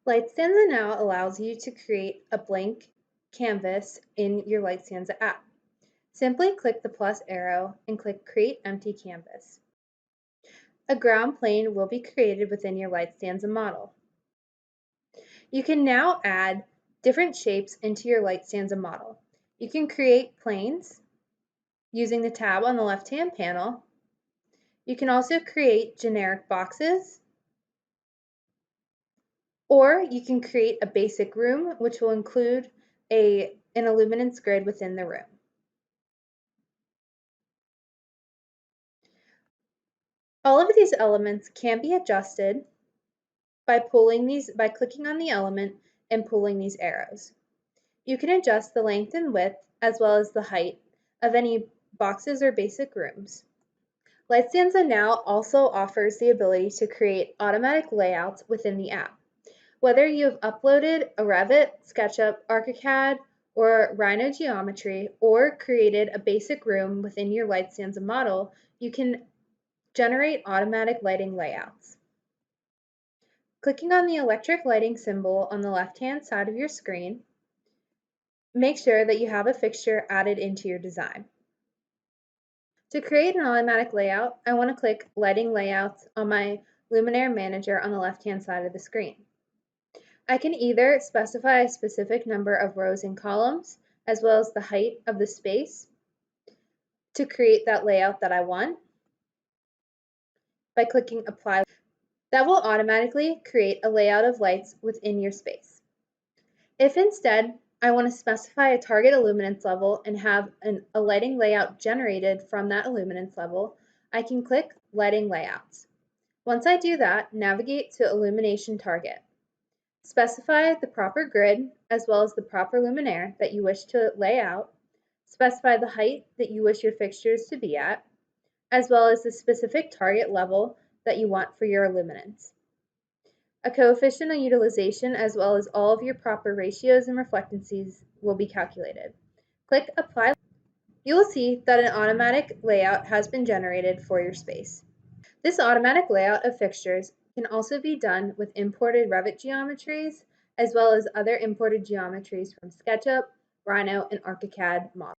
Lightstanza now allows you to create a blank canvas in your Lightstanza app. Simply click the plus arrow and click Create Empty Canvas. A ground plane will be created within your Lightstanza model. You can now add different shapes into your Lightstanza model. You can create planes using the tab on the left-hand panel. You can also create generic boxes, or you can create a basic room, which will include an illuminance grid within the room. All of these elements can be adjusted by clicking on the element and pulling these arrows. You can adjust the length and width as well as the height of any boxes or basic rooms. Lightstanza now also offers the ability to create automatic layouts within the app. Whether you have uploaded a Revit, SketchUp, ArchiCAD, or Rhino geometry, or created a basic room within your Lightstanza model, you can generate automatic lighting layouts. Clicking on the electric lighting symbol on the left-hand side of your screen, make sure that you have a fixture added into your design. To create an automatic layout, I want to click Lighting Layouts on my Luminaire Manager on the left-hand side of the screen. I can either specify a specific number of rows and columns, as well as the height of the space to create that layout that I want by clicking Apply. That will automatically create a layout of lights within your space. If instead I want to specify a target illuminance level and have a lighting layout generated from that illuminance level, I can click Lighting Layouts. Once I do that, navigate to Illumination Target. Specify the proper grid as well as the proper luminaire that you wish to lay out. Specify the height that you wish your fixtures to be at, as well as the specific target level that you want for your illuminance. A coefficient of utilization as well as all of your proper ratios and reflectancies will be calculated. Click Apply. You will see that an automatic layout has been generated for your space. This automatic layout of fixtures can also be done with imported Revit geometries as well as other imported geometries from SketchUp, Rhino, and ArchiCAD models.